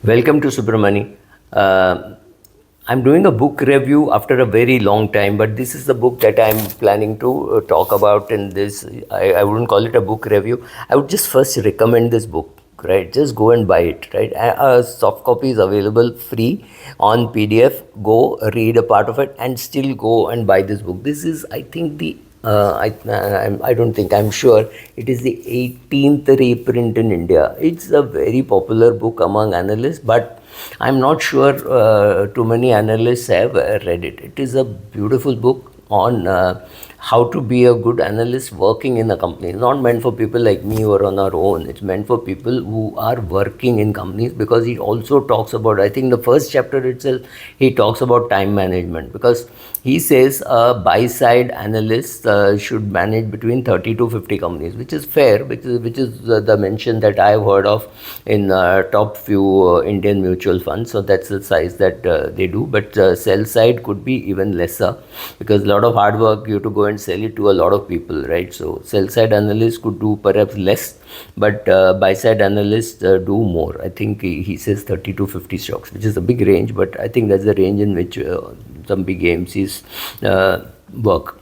Welcome to Subramani. Uh, I'm doing a book review after a very long time, but this is the book that I'm planning to talk about in this. I wouldn't call it a book review. I would just first recommend this book, right? Just go and buy it, right? A soft copy is available free on PDF. Go read a part of it and still go and buy this book. This is, I think, I don't think, I'm sure it is the 18th reprint in India. It's a very popular book among analysts, but I'm not sure too many analysts have read it. It is a beautiful book on how to be a good analyst working in a company. It's not meant for people like me who are on our own. It's meant for people who are working in companies, because he also talks about, I think the first chapter itself, he talks about time management, because he says a buy-side analyst should manage between 30 to 50 companies, which is fair, which is the mention that I've heard of in top few Indian mutual funds. So that's the size that they do. But sell side could be even lesser, because a lot of hard work you have to go and sell it to a lot of people, right? So sell side analysts could do perhaps less, but buy side analysts do more. I think he says 30 to 50 stocks, which is a big range, but I think that's the range in which some big AMCs work.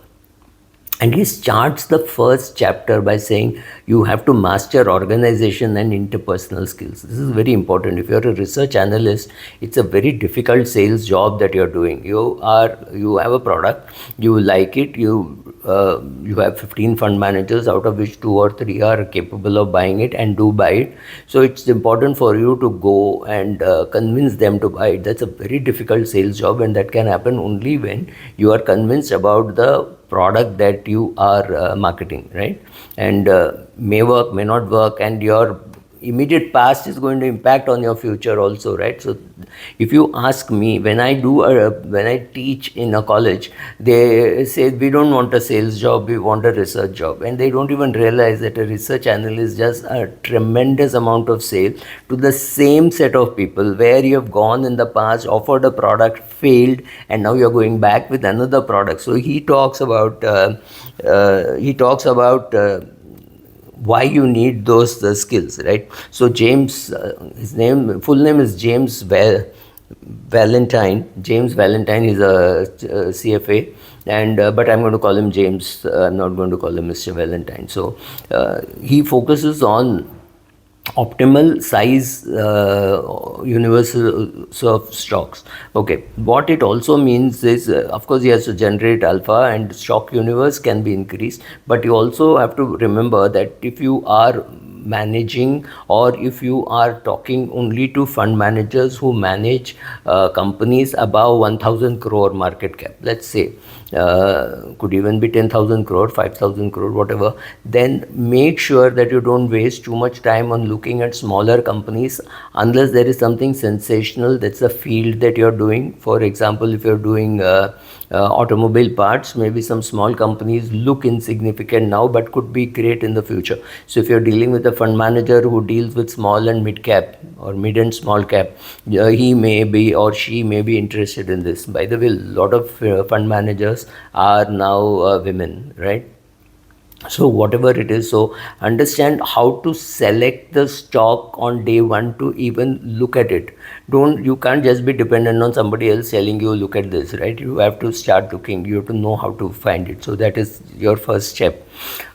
And he starts the first chapter by saying you have to master organization and interpersonal skills. This is very important. If you're a research analyst, it's a very difficult sales job that you're doing. You have a product, you like it, you have 15 fund managers, out of which 2 or 3 are capable of buying it and do buy it. So it's important for you to go and convince them to buy it. That's a very difficult sales job, and that can happen only when you are convinced about the product that you are marketing, right? And may work, may not work, and your immediate past is going to impact on your future also, right? So if you ask me, when I teach in a college, they say we don't want a sales job, we want a research job, and they don't even realize that a research analyst does a tremendous amount of sale to the same set of people where you have gone in the past, offered a product, failed, and now you're going back with another product. So he talks about why you need those skills, right? So James, his full name is Valentine. James Valentine is a CFA, and but I'm going to call him James. I'm not going to call him Mr. Valentine. So he focuses on optimal size universe of stocks. Okay, what it also means is, of course, he has to generate alpha, and stock universe can be increased, but you also have to remember that if you are managing, or if you are talking only to fund managers who manage companies above 1000 crore market cap, let's say, could even be 10,000 crore, 5,000 crore, whatever, then make sure that you don't waste too much time on looking at smaller companies unless there is something sensational. That's a field that you're doing. For example, if you're doing automobile parts, maybe some small companies look insignificant now but could be great in the future. So if you're dealing with a fund manager who deals with small and mid cap, or mid and small cap, he may be, or she may be interested in this. By the way, a lot of fund managers are now women, right? So whatever it is, so understand how to select the stock on day one to even look at it. You can't just be dependent on somebody else telling you look at this, right? You have to start looking, you have to know how to find it. So that is your first step.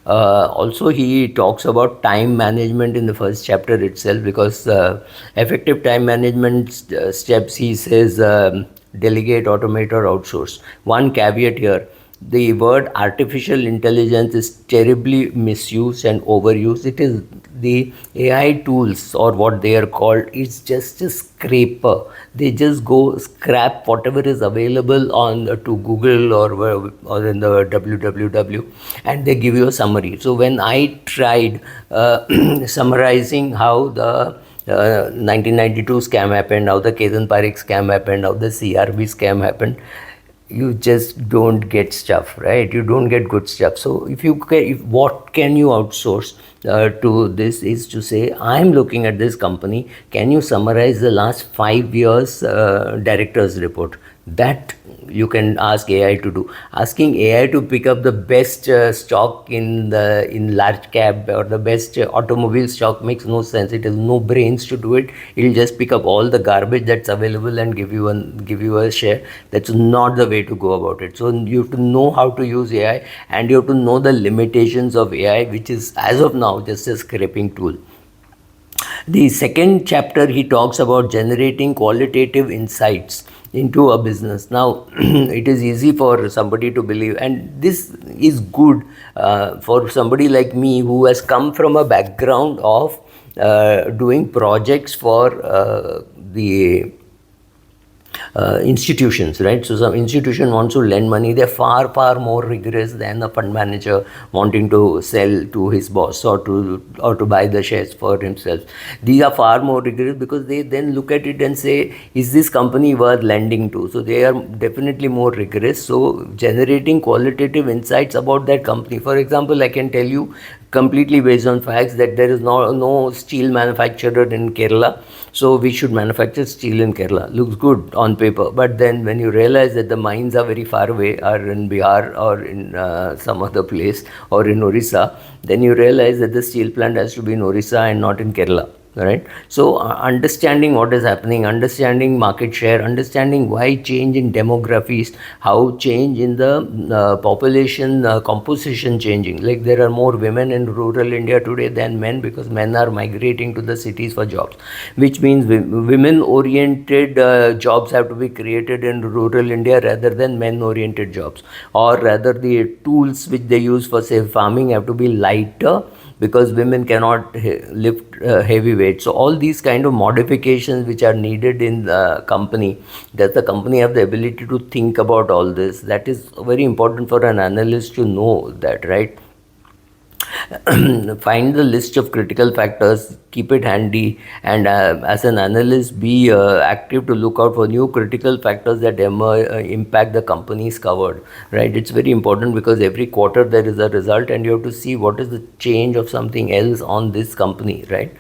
Also, he talks about time management in the first chapter itself, because effective time management steps, he says, delegate, automate, or outsource. One caveat here: the word artificial intelligence is terribly misused and overused. It is the AI tools, or what they are called, it's just a scraper. They just go scrap whatever is available on to Google, or in the www, and they give you a summary. So when I tried summarizing how the 1992 scam happened, how the Ketan Parikh scam happened, how the CRB scam happened, you just don't get stuff, right? You don't get good stuff. So what can you outsource to this is to say, I'm looking at this company, can you summarize the last 5 years director's report? That you can ask AI to do. Asking AI to pick up the best stock in large cap or the best automobile stock makes no sense. It has no brains to do it. It'll just pick up all the garbage that's available and give you a share. That's not the way to go about it. So you have to know how to use AI, and you have to know the limitations of AI, which is as of now just a scraping tool. The second chapter, he talks about generating qualitative insights into a business. Now, it is easy for somebody to believe, and this is good for somebody like me who has come from a background of doing projects for the institutions, right? So some institution wants to lend money. They're far more rigorous than a fund manager wanting to sell to his boss or to buy the shares for himself. These are far more rigorous because they then look at it and say, is this company worth lending to? So they are definitely more rigorous. So generating qualitative insights about that company. For example, I can tell you completely based on facts that there is no steel manufacturer in Kerala, so we should manufacture steel in Kerala. Looks good on paper, but then when you realize that the mines are very far away, are in Bihar or in some other place or in Orissa, then you realize that the steel plant has to be in Orissa and not in Kerala. Right? So understanding what is happening, understanding market share, understanding why change in demographies, how change in the population composition changing. Like there are more women in rural India today than men because men are migrating to the cities for jobs, which means women oriented jobs have to be created in rural India rather than men oriented jobs, or rather the tools which they use for say farming have to be lighter because women cannot lift heavy weight. So all these kind of modifications which are needed in the company, does the company have the ability to think about all this? That is very important for an analyst to know that, right? Find the list of critical factors, keep it handy, and as an analyst be active to look out for new critical factors that impact the companies covered, right? It's very important because every quarter there is a result and you have to see what is the change of something else on this company, right?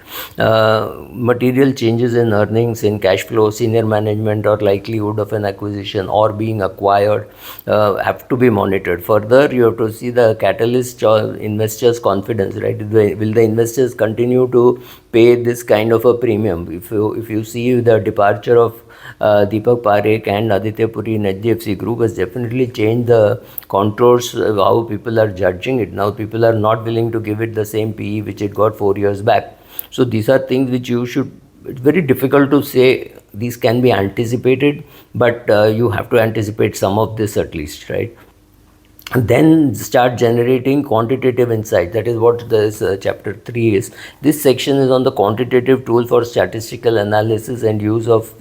Material changes in earnings, in cash flow, senior management, or likelihood of an acquisition or being acquired have to be monitored. Further, you have to see the catalyst or investors' confidence, right? Will the investors continue to pay this kind of a premium? If you see the departure of Deepak Parekh and Aditya Puri in HDFC Group has definitely changed the contours of how people are judging it. Now people are not willing to give it the same PE which it got 4 years back. So these are things which you should, it's very difficult to say these can be anticipated, but you have to anticipate some of this at least, right? And then start generating quantitative insight. That is what this chapter 3 is. This section is on the quantitative tool for statistical analysis and use of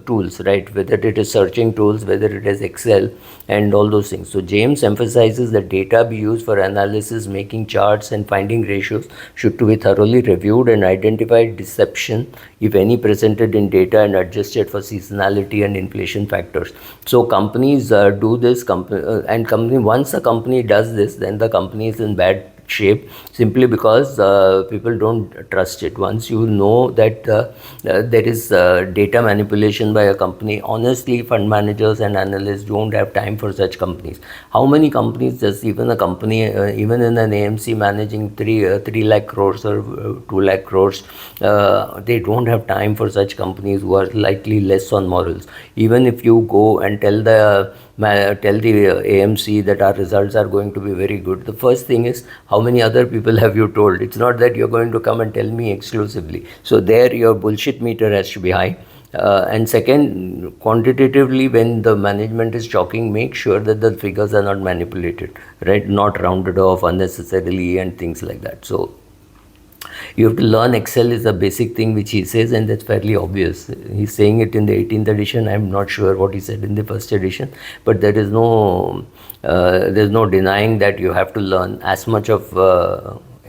tools, right? Whether it is searching tools, whether it is Excel and all those things. So James emphasizes that data be used for analysis, making charts and finding ratios should to be thoroughly reviewed and identified deception, if any, presented in data and adjusted for seasonality and inflation factors. So companies do this, once a company does this, then the company is in bad shape simply because people don't trust it. Once you know that there is data manipulation by a company, honestly fund managers and analysts don't have time for such companies. How many companies does even a company, even in an AMC managing 3 lakh crores or 2 lakh crores, they don't have time for such companies who are slightly less on morals. Even if you go and tell the AMC that our results are going to be very good, the first thing is, how many other people have you told? It's not that you're going to come and tell me exclusively. So there your bullshit meter has to be high. And second, quantitatively, when the management is talking, make sure that the figures are not manipulated, right? Not rounded off unnecessarily and things like that. So you have to learn Excel is a basic thing which he says, and that's fairly obvious. He's saying it in the 18th edition. I'm not sure what he said in the first edition, but there is no there's no denying that you have to learn as much of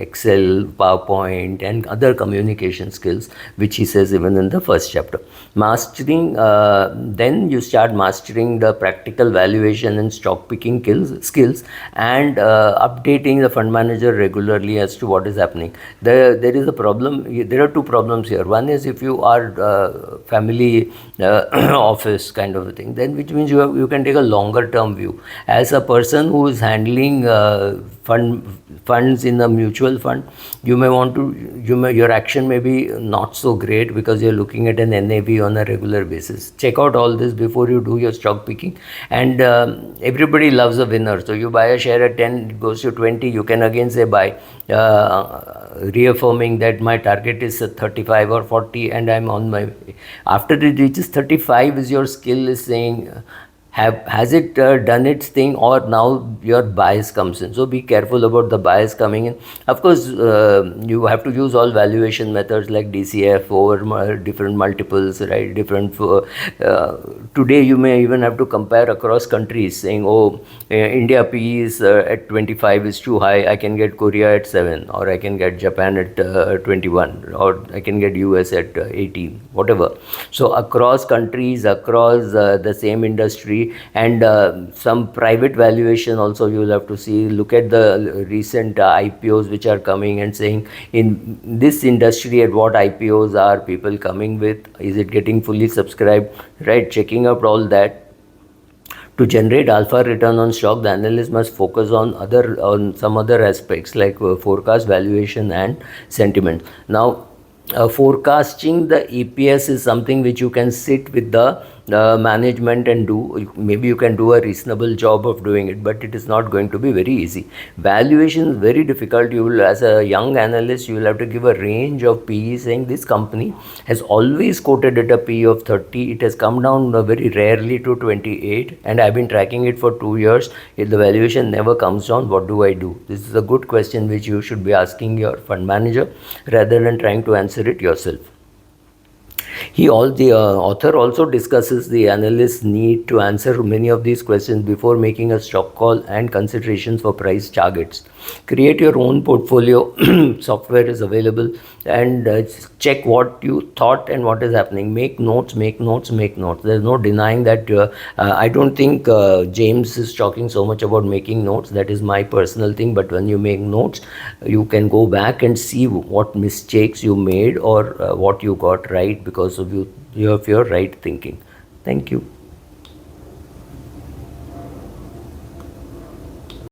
Excel, PowerPoint, and other communication skills, which he says even in the first chapter. Mastering, then you start mastering the practical valuation and stock picking skills, and updating the fund manager regularly as to what is happening. There is a problem. There are two problems here. One is if you are family office kind of a thing, then which means you can take a longer term view. As a person who is handling funds in a mutual fund, your action may be not so great because you're looking at an NAV on a regular basis. Check out all this before you do your stock picking, and everybody loves a winner. So you buy a share at 10, it goes to 20, you can again say buy, reaffirming that my target is 35 or 40 and I'm on my way. After it reaches 35, is your skill is saying, has it done its thing, or now your bias comes in. So be careful about the bias coming in. Of course, you have to use all valuation methods like DCF over different multiples, right? Today you may even have to compare across countries, saying, oh, India PE is at 25 is too high, I can get Korea at 7, or I can get Japan at 21, or I can get US at 18, whatever. So across countries, across the same industry, and some private valuation also you will have to see. Look at the recent IPOs which are coming, and saying in this industry at what IPOs are people coming with, is it getting fully subscribed, right? Checking out all that. To generate alpha return on stock, the analyst must focus on some other aspects like forecast, valuation, and sentiment. Now, forecasting the EPS is something which you can sit with the management and do. Maybe you can do a reasonable job of doing it, but it is not going to be very easy. Valuation is very difficult. You will, as a young analyst, you will have to give a range of PE, saying this company has always quoted at a PE of 30. It has come down very rarely to 28, and I've been tracking it for 2 years. If the valuation never comes down, what do I do? This is a good question which you should be asking your fund manager rather than trying to answer it yourself. The author also discusses the analyst's need to answer many of these questions before making a stock call and considerations for price targets. Create your own portfolio. Software is available, and check what you thought and what is happening. Make notes. There's no denying that. I don't think James is talking so much about making notes. That is my personal thing. But when you make notes, you can go back and see what mistakes you made, or what you got right because of your right thinking. Thank you.